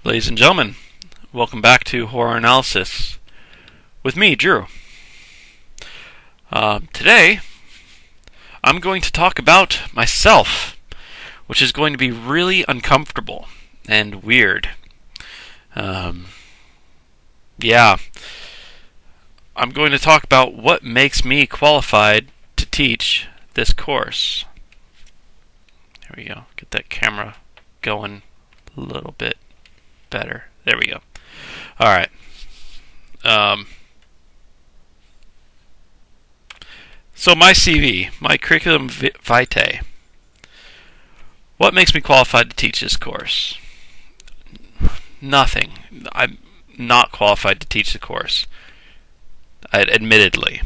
Ladies and gentlemen, welcome back to Horror Analysis with me, Drew. Today, I'm going to talk about myself, which is going to be really uncomfortable and weird. Yeah, I'm going to talk about what makes me qualified to teach this course. There we go. Get that camera going a little bit better. There we go. Alright. So my CV, my curriculum vitae. What makes me qualified to teach this course? Nothing. I'm not qualified to teach the course. Admittedly.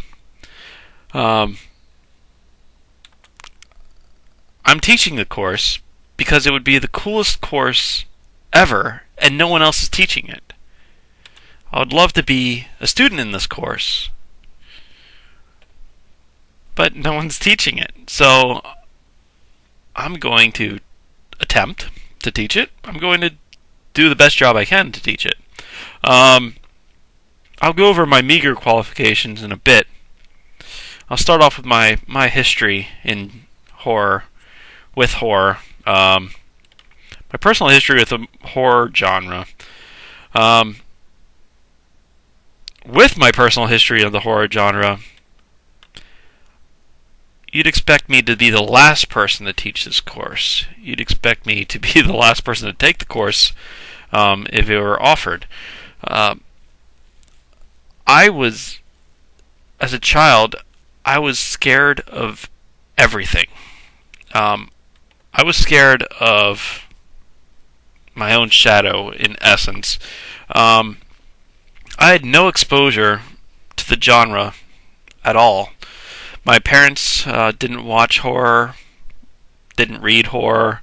I'm teaching the course because it would be the coolest course ever, and no one else is teaching it. I would love to be a student in this course, but no one's teaching it. So I'm going to attempt to teach it. I'm going to do the best job I can to teach it. I'll go over my meager qualifications in a bit. I'll start off with my history in horror, with horror. My personal history with the horror genre. With my personal history of the horror genre, you'd expect me to be the last person to teach this course. You'd expect me to be the last person to take the course if it were offered. As a child, I was scared of everything. I was scared of my own shadow, in essence. I had no exposure to the genre at all. My parents didn't watch horror, didn't read horror.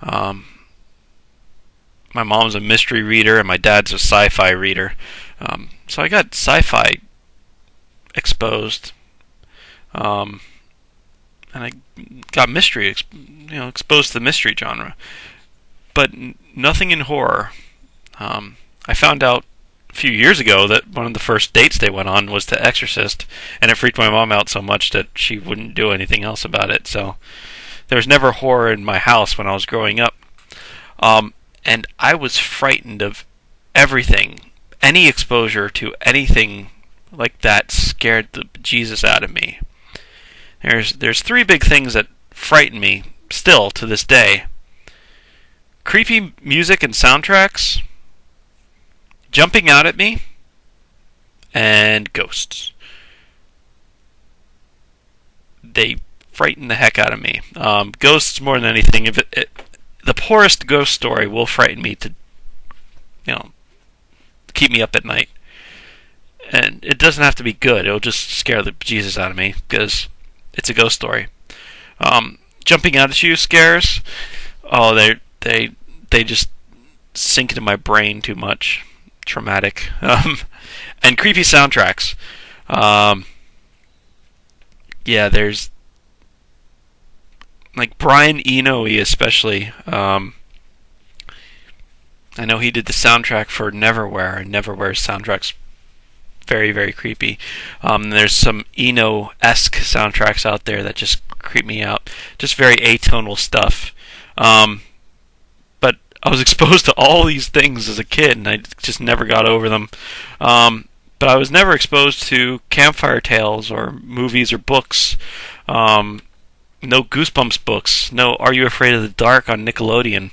My mom's a mystery reader, and my dad's a sci-fi reader. So I got sci-fi exposed, and I got mystery, exposed to the mystery genre, but nothing in horror. I found out a few years ago that one of the first dates they went on was to Exorcist, and it freaked my mom out so much that she wouldn't do anything else about it. So there was never horror in my house when I was growing up, and I was frightened of everything. Any exposure to anything like that scared the bejesus out of me. There's three big things that frighten me still to this day: creepy music and soundtracks, jumping out at me, and ghosts. They frighten the heck out of me. Ghosts more than anything. The poorest ghost story will frighten me to, keep me up at night. And it doesn't have to be good. It'll just scare the bejesus out of me because it's a ghost story. Jumping out at you scares. Oh, they just sink into my brain too much. Traumatic. And creepy soundtracks. Yeah, there's like Brian Eno especially. I know he did the soundtrack for Neverwhere, and Neverwhere's soundtrack's very, very creepy. There's some Eno-esque soundtracks out there that just creep me out. Just very atonal stuff. But I was exposed to all these things as a kid, and I just never got over them. But I was never exposed to campfire tales or movies or books. No Goosebumps books. No Are You Afraid of the Dark on Nickelodeon.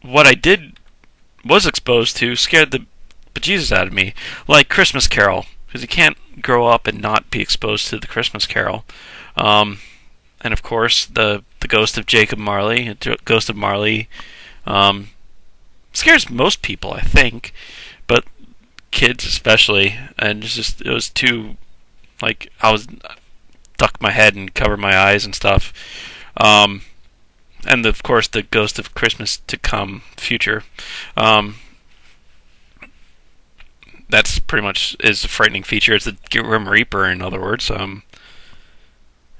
What I was exposed to scared the bejesus out of me, like Christmas Carol, because you can't grow up and not be exposed to the Christmas Carol. And of course, the ghost of Jacob Marley, Ghost of Marley, scares most people, I think, but kids especially. And it was too, like, I was duck my head and cover my eyes and stuff. And of course, the Ghost of Christmas to Come future. That's pretty much is a frightening feature. It's the Grim Reaper, in other words.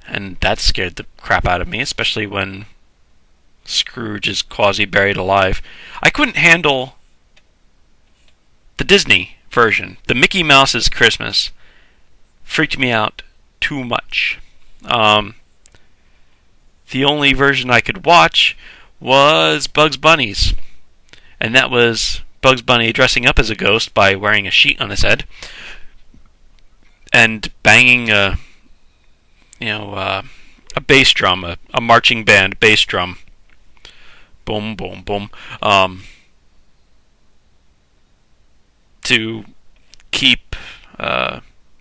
and that scared the crap out of me, especially when Scrooge is quasi-buried alive. I couldn't handle the Disney version. The Mickey Mouse's Christmas freaked me out too much. The only version I could watch was Bugs Bunny's, and that was Bugs Bunny dressing up as a ghost by wearing a sheet on his head and banging a bass drum, a marching band bass drum. Boom, boom, boom. To keep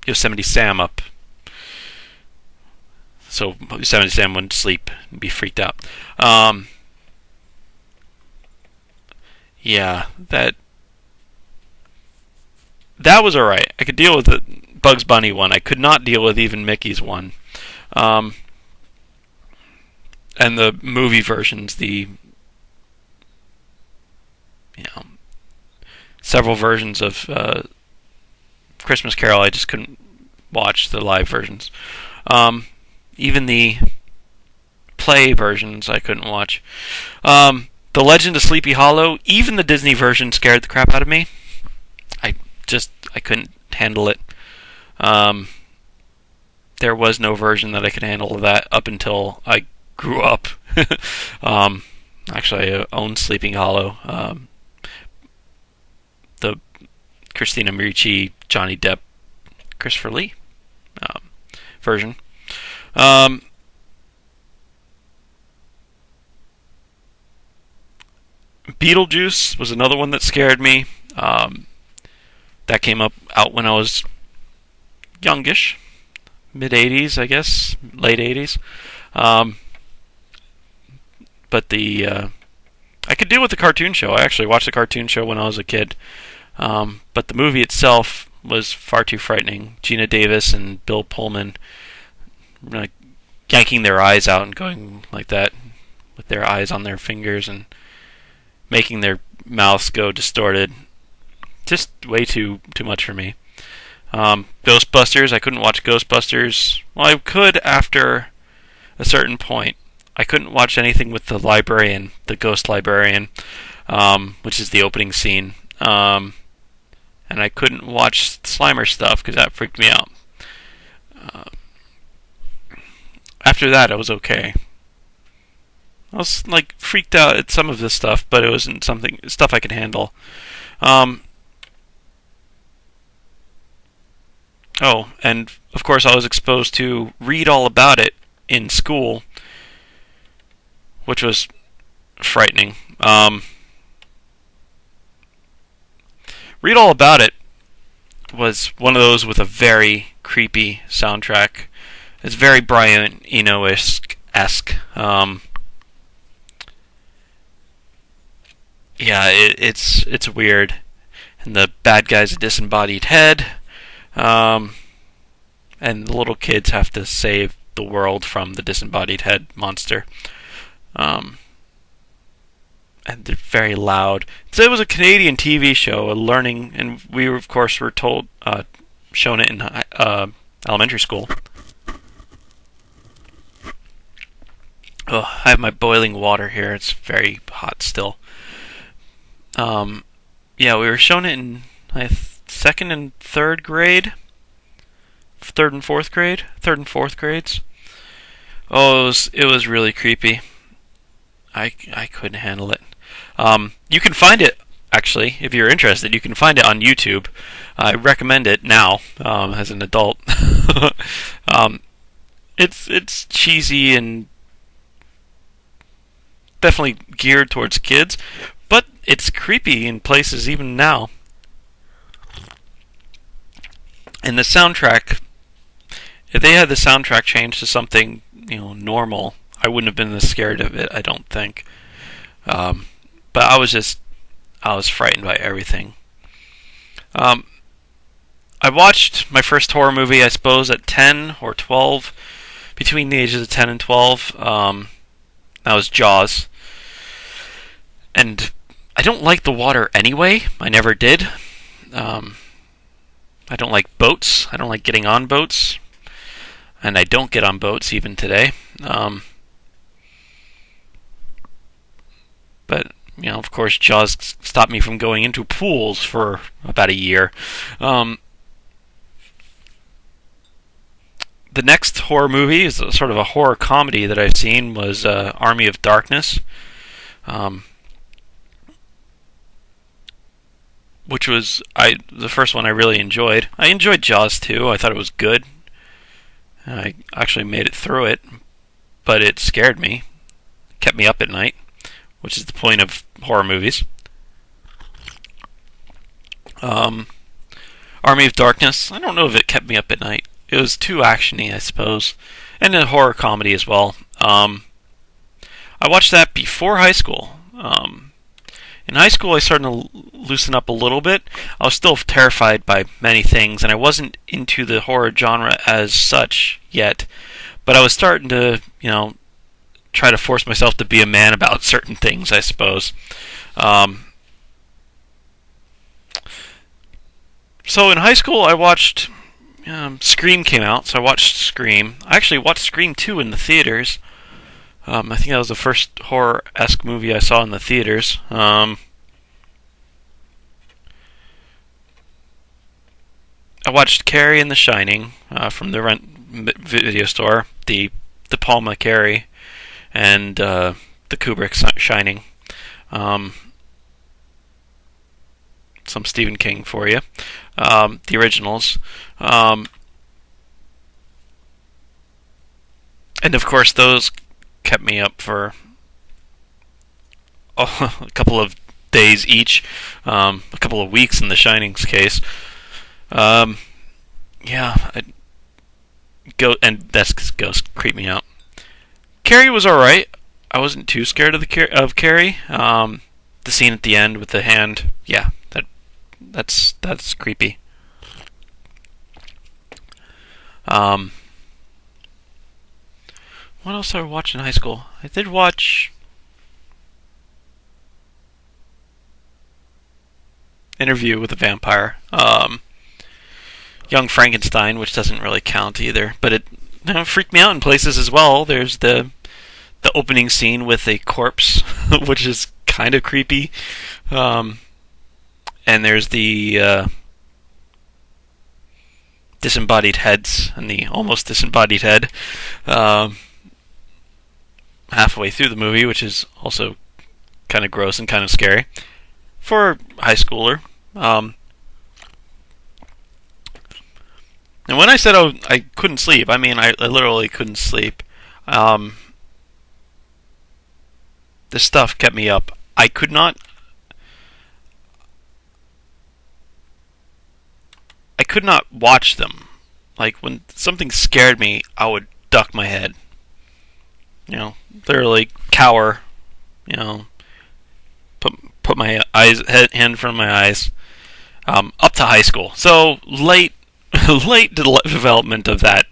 Yosemite Sam up, so Yosemite Sam wouldn't sleep and be freaked out. Yeah, that was alright. I could deal with the Bugs Bunny one. I could not deal with even Mickey's one. And the movie versions, several versions of Christmas Carol, I just couldn't watch the live versions. Even the play versions I couldn't watch. The Legend of Sleepy Hollow, even the Disney version scared the crap out of me. I couldn't handle it. There was no version that I could handle of that up until I grew up. Actually, I owned Sleeping Hollow. The Christina Ricci, Johnny Depp, Christopher Lee version. Beetlejuice was another one that scared me. That came out when I was youngish, mid 80s, I guess, late 80s. But I could deal with the cartoon show. I actually watched the cartoon show when I was a kid. But the movie itself was far too frightening. Gina Davis and Bill Pullman, like, yanking their eyes out and going like that with their eyes on their fingers and making their mouths go distorted. Just way too much for me. Ghostbusters, I couldn't watch Ghostbusters. Well, I could after a certain point. I couldn't watch anything with the librarian, the ghost librarian, which is the opening scene. And I couldn't watch Slimer stuff because that freaked me out. After that, I was okay. I was like freaked out at some of this stuff, but it wasn't stuff I could handle. And of course I was exposed to Read All About It in school, which was frightening. Read All About It was one of those with a very creepy soundtrack. It's very Brian Eno-esque. It's weird. And the bad guy's a disembodied head. And the little kids have to save the world from the disembodied head monster. And they're very loud. So it was a Canadian TV show, and we of course were told, shown it in elementary school. I have my boiling water here. It's very hot still. We were shown it in second and third grade. Third and fourth grades. It was really creepy. I couldn't handle it. You can find it, actually, if you're interested. You can find it on YouTube. I recommend it now, as an adult. It's cheesy and definitely geared towards kids, but it's creepy in places even now. And the soundtrack, if they had the soundtrack changed to something, normal, I wouldn't have been this scared of it, I don't think. But I was frightened by everything. I watched my first horror movie, I suppose, at 10 or 12, between the ages of 10 and 12. That was Jaws. And I don't like the water anyway. I never did. I don't like boats. I don't like getting on boats. and I don't get on boats even today. But of course, Jaws stopped me from going into pools for about a year. The next horror movie is sort of a horror comedy that I've seen was Army of Darkness, which was the first one I really enjoyed. I enjoyed Jaws too. I thought it was good. I actually made it through it, but it scared me, kept me up at night, which is the point of horror movies. Army of Darkness, I don't know if it kept me up at night. It was too actiony, I suppose, and a horror comedy as well. I watched that before high school. In high school, I started to loosen up a little bit. I was still terrified by many things, and I wasn't into the horror genre as such yet. But I was starting to, try to force myself to be a man about certain things, I suppose. So in high school, I watched Scream came out, so I watched Scream. I actually watched Scream 2 in the theaters. I think that was the first horror-esque movie I saw in the theaters. I watched Carrie and The Shining from the rent video store, the De Palma Carrie, and the Kubrick Shining. Some Stephen King for you. The originals. And of course, those kept me up for a couple of days each, a couple of weeks in The Shining's case. And that's Ghost creeped me out. Carrie was alright. I wasn't too scared of Carrie. The scene at the end with the hand, yeah, that's creepy. What else did I watch in high school? I did watch Interview with a Vampire. Young Frankenstein, which doesn't really count either, but it freaked me out in places as well. There's the opening scene with a corpse, which is kind of creepy. And there's the disembodied heads and the almost disembodied head halfway through the movie, which is also kind of gross and kind of scary for a high schooler. And when I said I couldn't sleep, I mean I literally couldn't sleep. This stuff kept me up. I could not watch them. Like, when something scared me, I would duck my head. Literally cower. Put my hand in front of my eyes. Up to high school. So late development of that.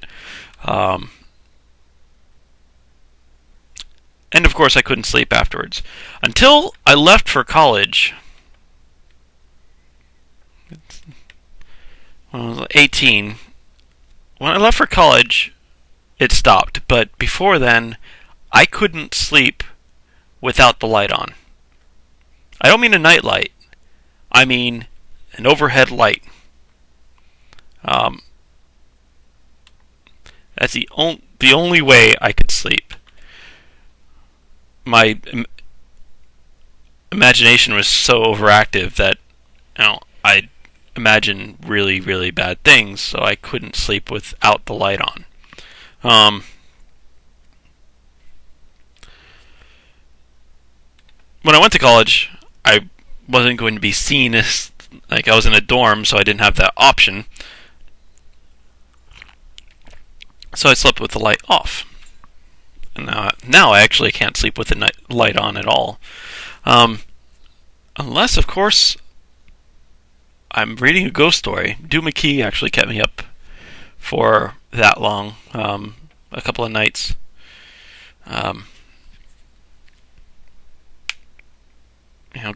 And of course, I couldn't sleep afterwards until I left for college. When I was 18. When I left for college, it stopped. But before then, I couldn't sleep without the light on. I don't mean a night light. I mean an overhead light. That's the only way I could sleep. My imagination was so overactive that I'd imagine really, really bad things, so I couldn't sleep without the light on. When I went to college, I wasn't going to be seen as, like, I was in a dorm, so I didn't have that option. So I slept with the light off. And now I actually can't sleep with the light on at all. Unless, of course, I'm reading a ghost story. Dew McKee actually kept me up for that long, a couple of nights.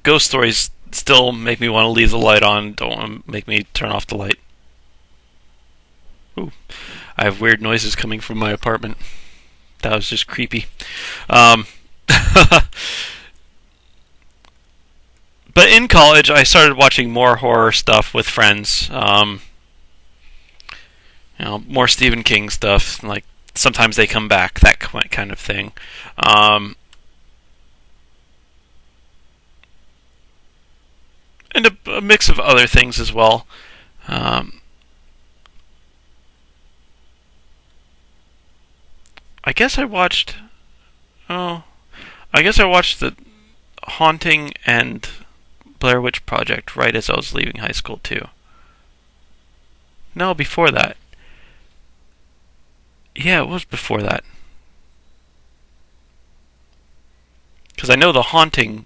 Ghost stories still make me want to leave the light on. Don't want to make me turn off the light. Ooh. I have weird noises coming from my apartment. That was just creepy. Um, but in college, I started watching more horror stuff with friends. More Stephen King stuff, like Sometimes They Come Back, that kind of thing. Um, and a mix of other things as well. Um, I guess I watched. Oh, I guess I watched The Haunting and Blair Witch Project right as I was leaving high school too. No, before that. Yeah, it was before that. Because I know The Haunting.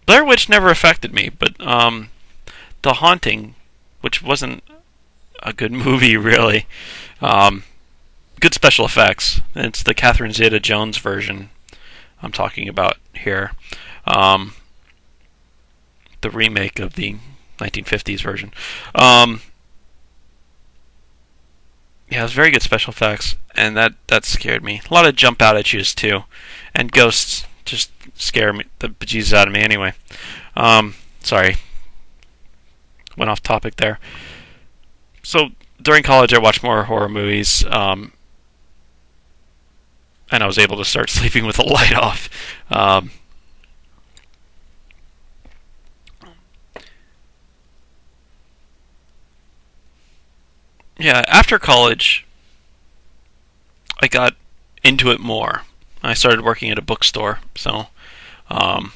Blair Witch never affected me, but The Haunting, which wasn't a good movie really. Um, Good special effects. It's the Catherine Zeta-Jones version I'm talking about here. Um, the remake of the 1950s version. Yeah, it was very good special effects, and that scared me. A lot of jump out at yous too, and ghosts just scare me the bejesus out of me anyway. Sorry, went off topic there. So during college, I watched more horror movies, and I was able to start sleeping with the light off. Yeah, after college, I got into it more. I started working at a bookstore, so um,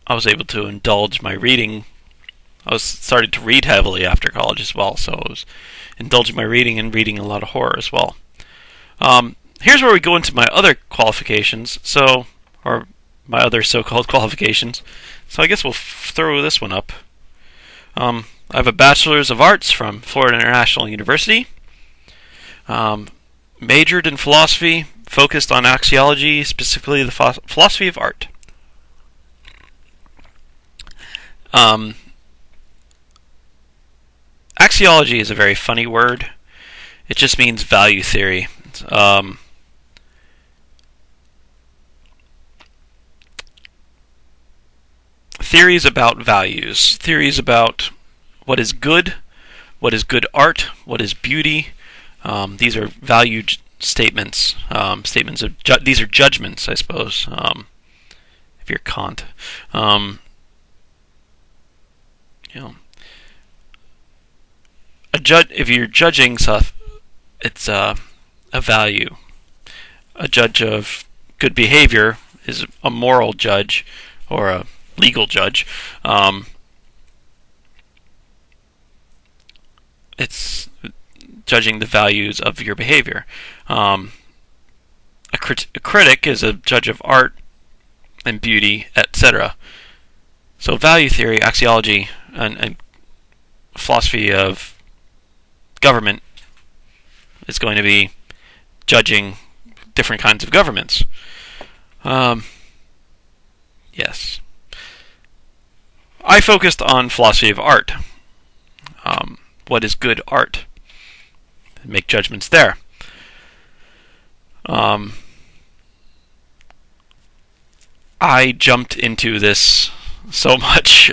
I was able to indulge my reading. I was started to read heavily after college as well, so I was indulging my reading and reading a lot of horror as well. Here's where we go into my other qualifications, or my other so-called qualifications. So I guess we'll throw this one up. I have a Bachelor's of Arts from Florida International University. Majored in philosophy, focused on axiology, specifically the philosophy of art. Axiology is a very funny word. It just means value theory. Theories about values, theories about what is good art, what is beauty. These are value statements. Statements of these are judgments, I suppose. If you're Kant, you know, if you're judging stuff, it's a value. A judge of good behavior is a moral judge or a legal judge. It's judging the values of your behavior. A critic is a judge of art and beauty, etc. So value theory, axiology, and philosophy of government is going to be judging different kinds of governments. Yes. I focused on philosophy of art. What is good art? Make judgments there. I jumped into this so much.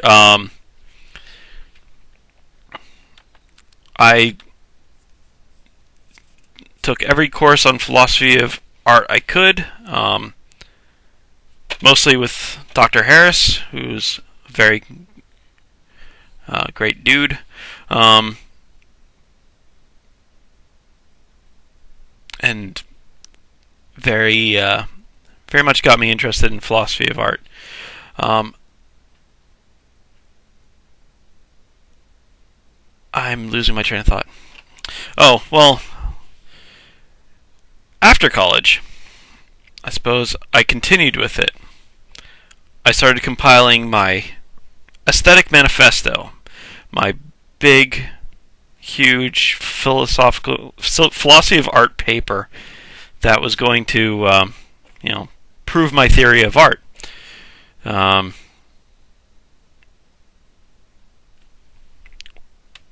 I took every course on philosophy of art I could, mostly with Dr. Harris, who's a very great dude. And very much got me interested in philosophy of art. I'm losing my train of thought. Oh, well, after college, I suppose I continued with it. I started compiling my aesthetic manifesto, my big, huge philosophy of art paper that was going to, prove my theory of art. I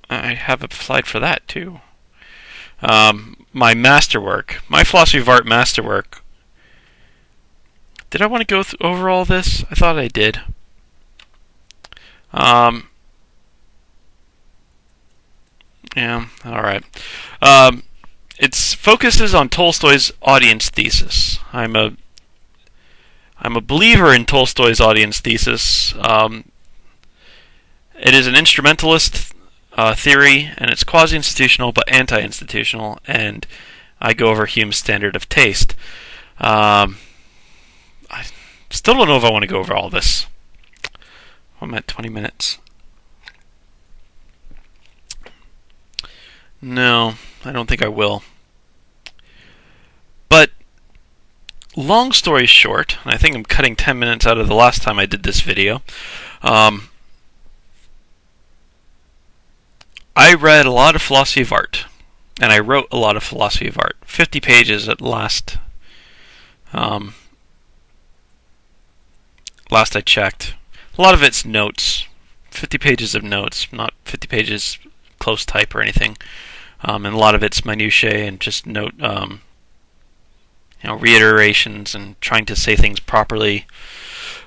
have a slide for that too. My masterwork, my philosophy of art masterwork. Did I want to go over all this? I thought I did. Yeah, alright. It focuses on Tolstoy's audience thesis. I'm a believer in Tolstoy's audience thesis. It is an instrumentalist theory, and it's quasi-institutional but anti-institutional, and I go over Hume's standard of taste. I still don't know if I want to go over all this. I'm at 20 minutes. No, I don't think I will. But, long story short, and I think I'm cutting 10 minutes out of the last time I did this video, I read a lot of philosophy of art, and I wrote a lot of philosophy of art. 50 pages at last I checked. A lot of it's notes. 50 pages of notes, not 50 pages close type or anything. And a lot of it's minutiae and just note, reiterations and trying to say things properly.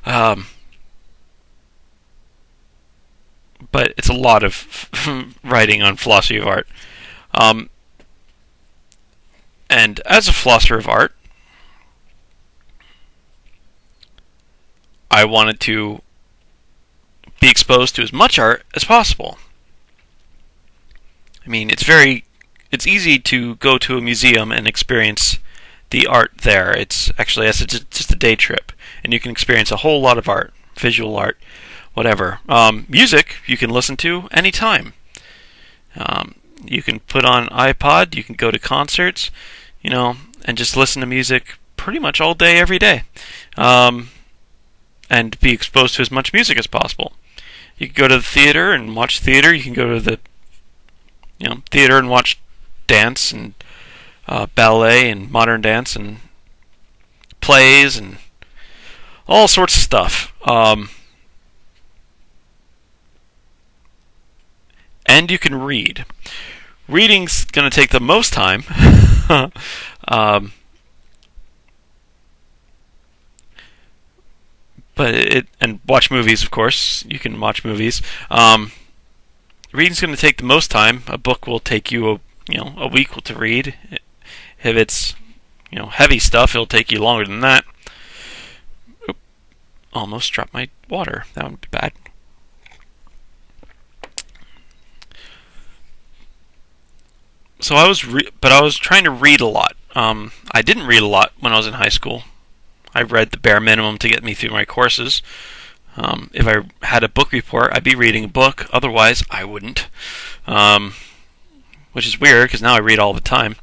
But it's a lot of writing on philosophy of art. And as a philosopher of art, I wanted to be exposed to as much art as possible. I mean, it's easy to go to a museum and experience the art there. It's actually just a day trip, and you can experience a whole lot of art, visual art, whatever. Music you can listen to anytime. You can put on iPod, you can go to concerts, and just listen to music pretty much all day, every day, and be exposed to as much music as possible. You can go to the theater and watch theater. You can go to the theater and watch dance and ballet and modern dance and plays and all sorts of stuff. And you can read. Reading's going to take the most time. And watch movies, of course. You can watch movies. Reading's going to take the most time. A book will take you a week to read. If it's heavy stuff, it'll take you longer than that. Oop, almost dropped my water. That would be bad. So I was trying to read a lot. I didn't read a lot when I was in high school. I read the bare minimum to get me through my courses. If I had a book report, I'd be reading a book. Otherwise, I wouldn't. Which is weird, because now I read all the time.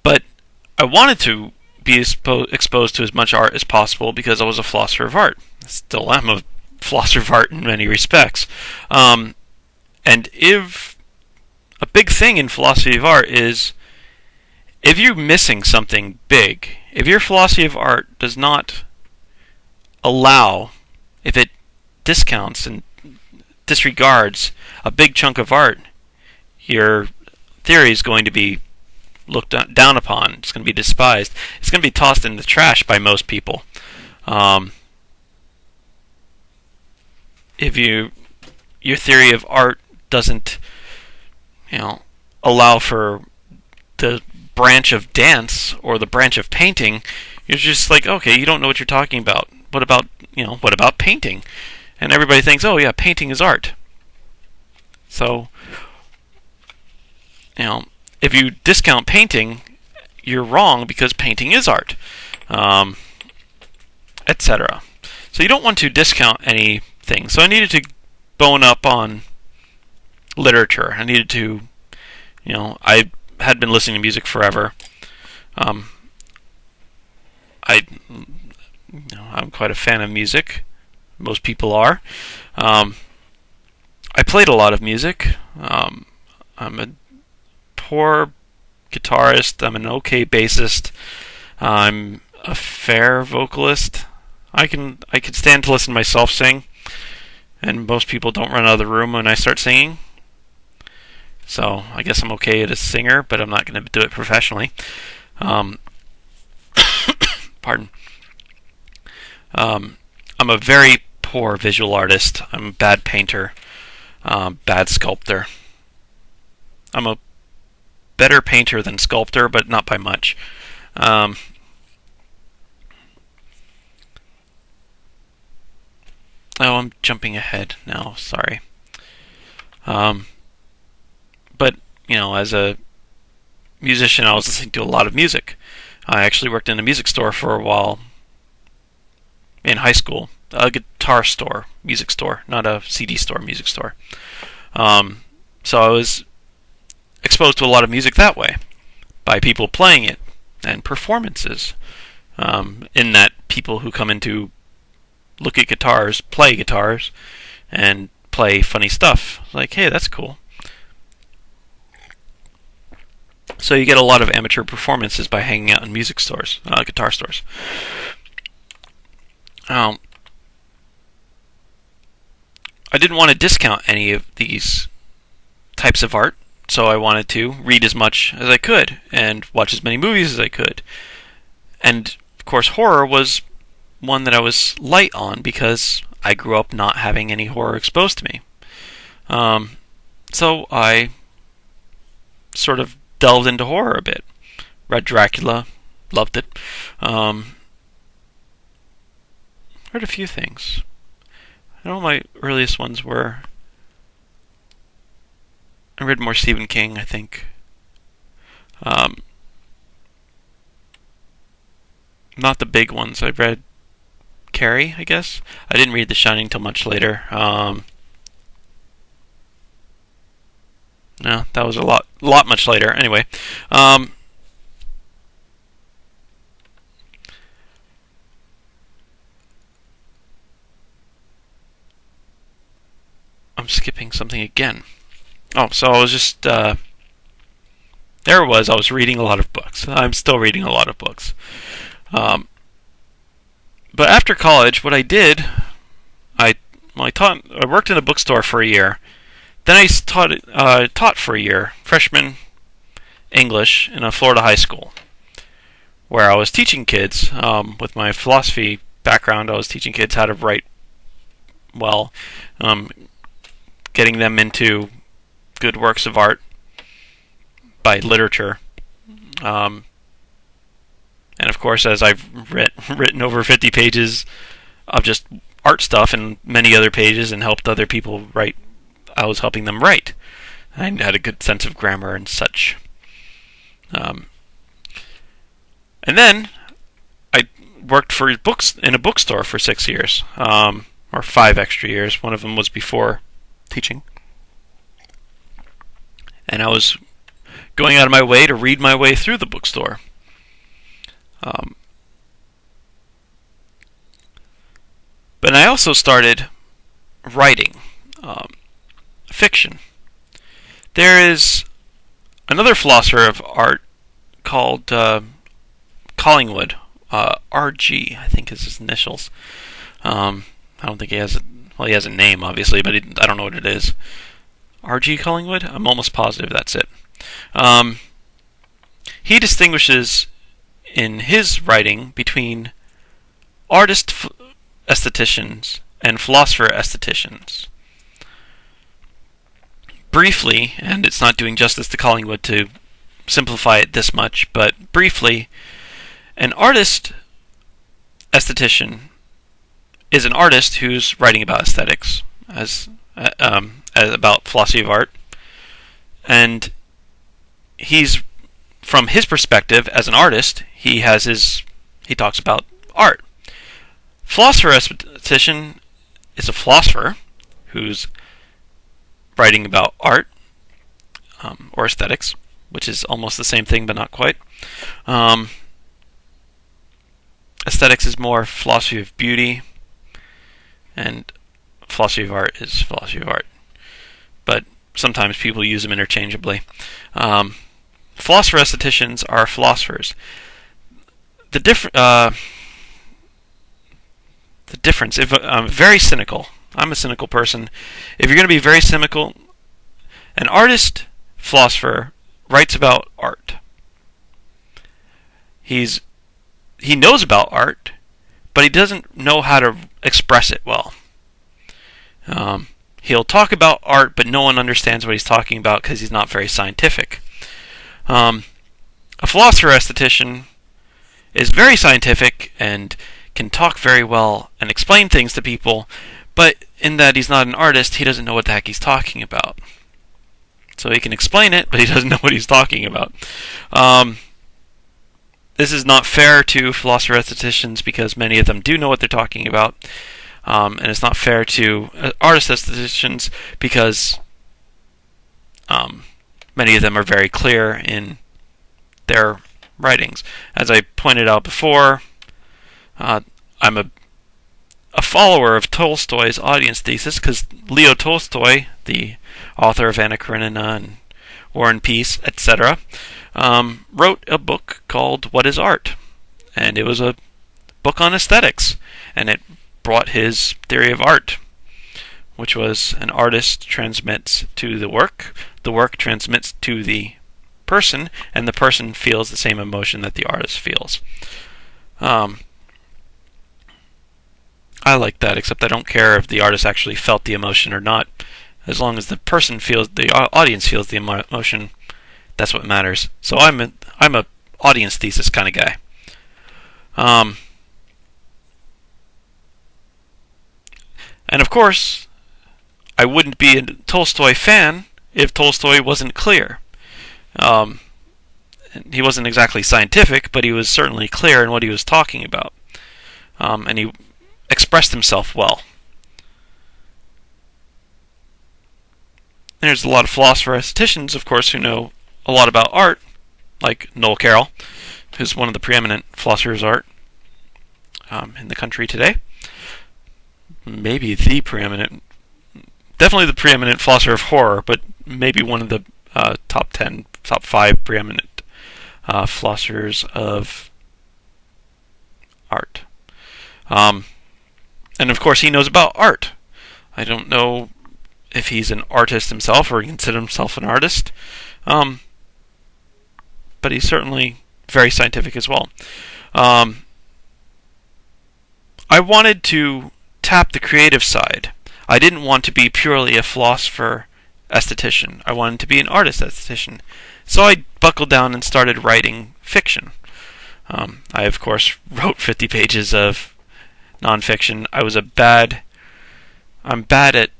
But I wanted to be exposed to as much art as possible because I was a philosopher of art. I still am a philosopher of art in many respects. And if a big thing in philosophy of art is if you're missing something big, if your philosophy of art does not allow, if it discounts and disregards a big chunk of art, your theory is going to be looked down upon. It's going to be despised. It's going to be tossed in the trash by most people. If your theory of art doesn't, allow for the branch of dance or the branch of painting, you're just like, okay, you don't know what you're talking about. What about painting? And everybody thinks, oh yeah, painting is art. So, if you discount painting, you're wrong because painting is art, etc. So you don't want to discount anything. So I needed to bone up on literature. I needed to, I had been listening to music forever. I'm quite a fan of music. Most people are. I played a lot of music. I'm a poor guitarist. I'm an okay bassist. I'm a fair vocalist. I could stand to listen to myself sing, and most people don't run out of the room when I start singing. So I guess I'm okay as a singer, but I'm not going to do it professionally. Pardon. I'm a very poor visual artist. I'm a bad painter, bad sculptor. I'm a better painter than sculptor, but not by much. Oh, I'm jumping ahead now. Sorry. But, as a musician, I was listening to a lot of music. I actually worked in a music store for a while in high school. A guitar store, music store, not a CD store, music store. So I was exposed to a lot of music that way, by people playing it, and performances. In that people who come in to look at guitars, play guitars, and play funny stuff. Like, hey, that's cool. So you get a lot of amateur performances by hanging out in music stores, guitar stores. I didn't want to discount any of these types of art, so I wanted to read as much as I could and watch as many movies as I could. And, of course, horror was one that I was light on because I grew up not having any horror exposed to me. So I sort of delved into horror a bit. Read Dracula, loved it. Read a few things. I know my earliest ones were... I read more Stephen King, I think. Not the big ones. I read Carrie, I guess. I didn't read The Shining till much later. No, that was a lot much later. Anyway, I'm skipping something again. Oh, so I was just there it was. I was reading a lot of books. I'm still reading a lot of books. But after college, what I did, I worked in a bookstore for a year. Then I taught for a year, freshman English in a Florida high school, where I was teaching kids, with my philosophy background, I was teaching kids how to write well, getting them into good works of art by literature. And of course, as I've written over 50 pages of just art stuff and many other pages and helped other people write, I was helping them write. I had a good sense of grammar and such. And then I worked for books in a bookstore for 6 years, or 5 extra years. One of them was before teaching. And I was going out of my way to read my way through the bookstore. But I also started writing fiction. There is another philosopher of art called Collingwood, RG, I think is his initials. I don't think he has he has a name, obviously, but I don't know what it is. RG Collingwood? I'm almost positive that's it. He distinguishes in his writing between artist aestheticians and philosopher aestheticians. Briefly, and it's not doing justice to Collingwood to simplify it this much, but briefly, an artist aesthetician is an artist who's writing about aesthetics, as about philosophy of art, and he's, from his perspective as an artist, he talks about art. Philosopher aesthetician is a philosopher who's writing about art, or aesthetics, which is almost the same thing but not quite. Aesthetics is more philosophy of beauty, and philosophy of art is philosophy of art. But sometimes people use them interchangeably. Philosopher aestheticians are philosophers. The difference, very cynical. I'm a cynical person. If you're going to be very cynical, an artist philosopher writes about art. He knows about art, but he doesn't know how to express it well. He'll talk about art, but no one understands what he's talking about because he's not very scientific. A philosopher aesthetician is very scientific and can talk very well and explain things to people, but in that he's not an artist, he doesn't know what the heck he's talking about. So he can explain it, but he doesn't know what he's talking about. This is not fair to philosopher aestheticians because many of them do know what they're talking about. And it's not fair to artist aestheticians because many of them are very clear in their writings. As I pointed out before, I'm a follower of Tolstoy's audience thesis because Leo Tolstoy, the author of Anna Karenina and War and Peace, etc., wrote a book called What is Art? And it was a book on aesthetics, and it brought his theory of art, which was an artist transmits to the work transmits to the person, and the person feels the same emotion that the artist feels. I like that, except I don't care if the artist actually felt the emotion or not. As long as the audience feels the emotion, that's what matters. So I'm a audience thesis kind of guy. And of course, I wouldn't be a Tolstoy fan if Tolstoy wasn't clear. He wasn't exactly scientific, but he was certainly clear in what he was talking about. And he expressed himself well. There's a lot of philosopher-aestheticians, of course, who know a lot about art, like Noel Carroll, who's one of the preeminent philosophers of art in the country today. Maybe the preeminent, definitely the preeminent philosopher of horror, but maybe one of the top 5 preeminent philosophers of art. And of course he knows about art. I don't know if he's an artist himself or considers himself an artist, but he's certainly very scientific as well. I wanted to tap the creative side. I didn't want to be purely a philosopher aesthetician. I wanted to be an artist aesthetician. So I buckled down and started writing fiction. I, of course, wrote 50 pages of nonfiction. I'm bad at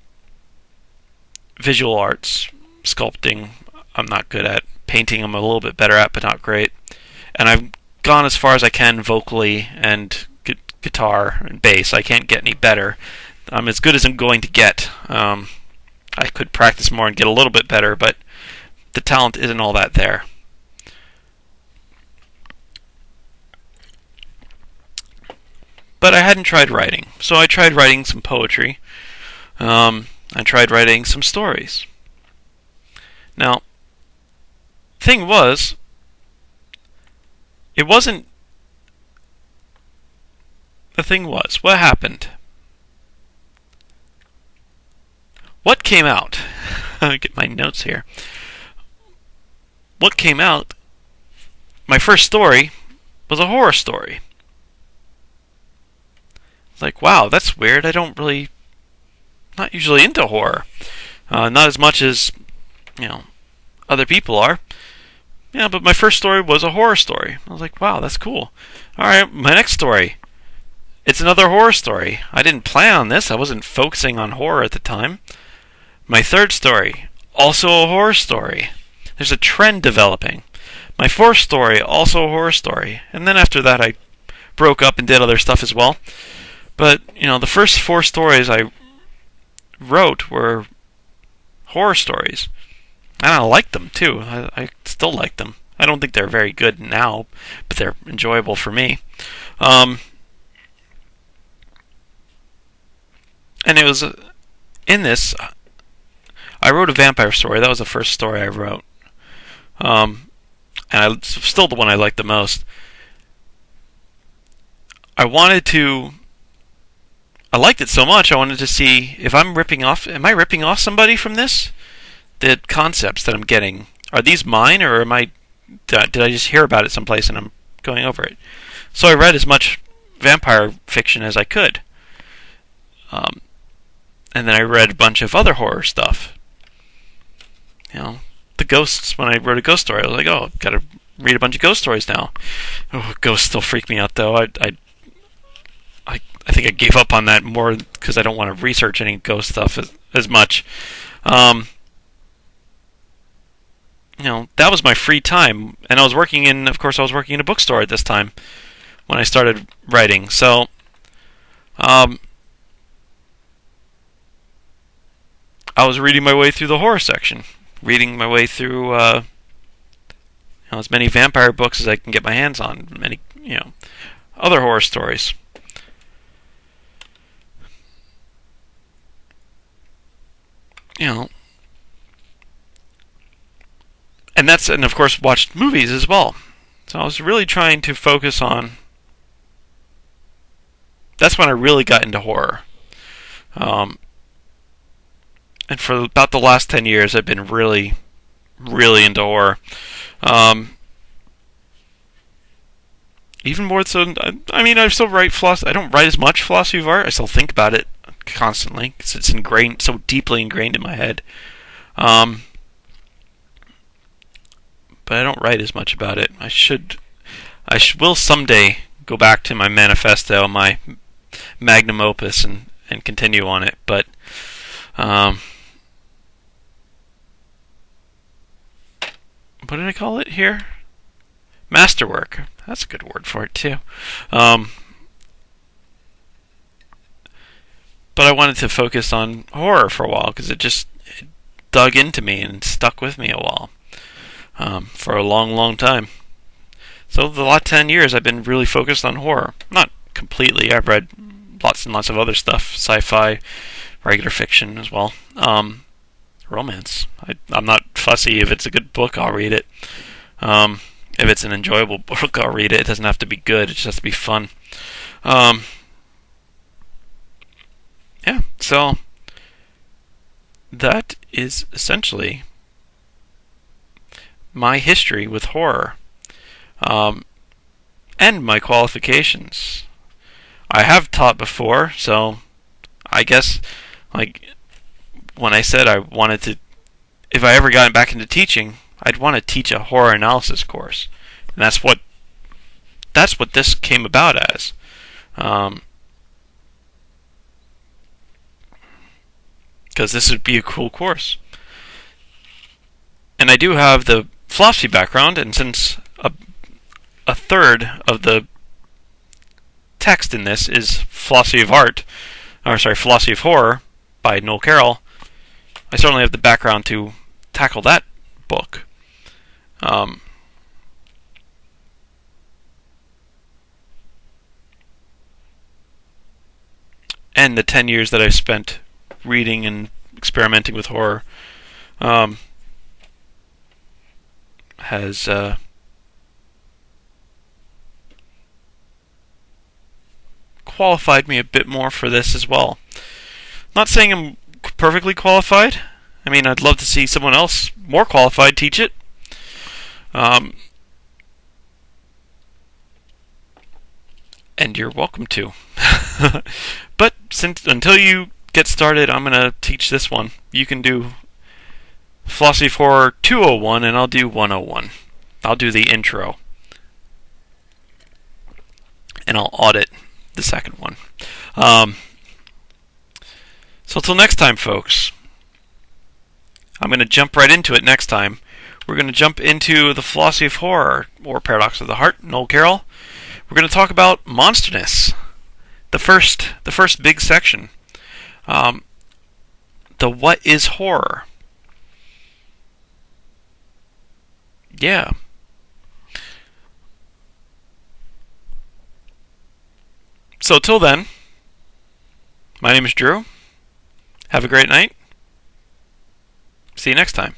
visual arts, sculpting. I'm not good at painting. I'm a little bit better at, but not great. And I've gone as far as I can vocally and guitar and bass. I can't get any better. I'm as good as I'm going to get. I could practice more and get a little bit better, but the talent isn't all that there. But I hadn't tried writing, so I tried writing some poetry. I tried writing some stories. Now, thing was, what happened? What came out? I'll get my notes here. What came out? My first story was a horror story. Like, wow, that's weird. Not usually into horror. Not as much as, other people are. Yeah, but my first story was a horror story. I was like, wow, that's cool. Alright, my next story. It's another horror story. I didn't plan on this. I wasn't focusing on horror at the time. My third story, also a horror story. There's a trend developing. My fourth story, also a horror story. And then after that I broke up and did other stuff as well. But, the first 4 stories I wrote were horror stories. And I liked them, too. I still like them. I don't think they're very good now, but they're enjoyable for me. And it was, in this, I wrote a vampire story. That was the first story I wrote. And it's still the one I like the most. I wanted to I liked it so much I wanted to see if I'm ripping off. Am I ripping off somebody from this? The concepts that I'm getting, are these mine, or am I? Did I just hear about it someplace and I'm going over it? So I read as much vampire fiction as I could, and then I read a bunch of other horror stuff. The ghosts. When I wrote a ghost story, I was like, oh, I've got to read a bunch of ghost stories now. Oh, ghosts still freak me out though. I think I gave up on that more because I don't want to research any ghost stuff as much. That was my free time, and I was working in a bookstore at this time when I started writing. So, I was reading my way through the horror section, reading my way through as many vampire books as I can get my hands on, many other horror stories. And of course watched movies as well. So I was really trying to focus on. That's when I really got into horror. And for about the last 10 years, I've been really, really into horror. Even more so. I mean, I still write philosophy. I don't write as much philosophy of art. I still think about it constantly because it's ingrained, so deeply ingrained in my head. But I don't write as much about it. Will someday go back to my manifesto, my magnum opus, and continue on it. But what did I call it here? Masterwork. That's a good word for it too. But I wanted to focus on horror for a while because it dug into me and stuck with me a while. For a long, long time. So the last 10 years I've been really focused on horror. Not completely. I've read lots and lots of other stuff. Sci-fi, regular fiction as well. Romance. I'm not fussy. If it's a good book, I'll read it. If it's an enjoyable book, I'll read it. It doesn't have to be good. It just has to be fun. So that is essentially my history with horror, and my qualifications. I have taught before, so I guess, when I said I wanted to, if I ever got back into teaching, I'd want to teach a horror analysis course, and that's what this came about as. Because this would be a cool course. And I do have the philosophy background, and since a third of the text in this is philosophy of horror by Noel Carroll, I certainly have the background to tackle that book. And the 10 years that I've spent reading and experimenting with horror has qualified me a bit more for this as well. Not saying I'm perfectly qualified. I mean, I'd love to see someone else more qualified teach it. And you're welcome to. But until you get started, I'm going to teach this one. You can do Philosophy of Horror 201, and I'll do 101. I'll do the intro. And I'll audit the second one. So till next time, folks. I'm going to jump right into it next time. We're going to jump into the Philosophy of Horror, or Paradox of the Heart, Noel Carroll. We're going to talk about monsterness. The first big section. The what is horror? Yeah. So till then, my name is Drew. Have a great night. See you next time.